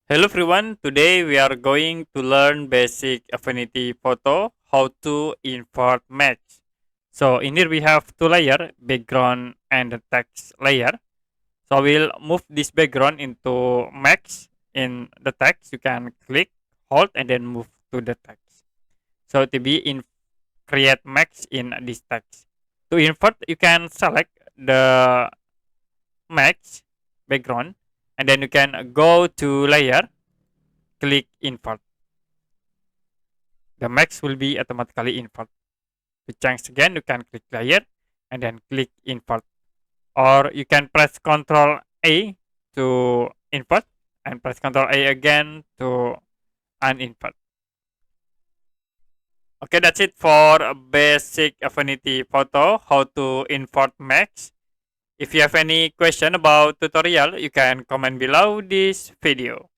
Hello everyone, today we are going to learn basic Affinity Photo, how to invert match. So in here we have two layer, background and the text layer. So we'll move this background into max in the text. You can click, hold and then move to the text. So to be in create max in this text. To invert you can select the max background and then you can go to layer, click invert. The max will be automatically invert. To change again, you can click layer and then click invert. Or you can press Ctrl A to invert and press Ctrl A again to uninvert. Okay, that's it for a basic Affinity Photo, how to invert max. If you have any question about tutorial, you can comment below this video.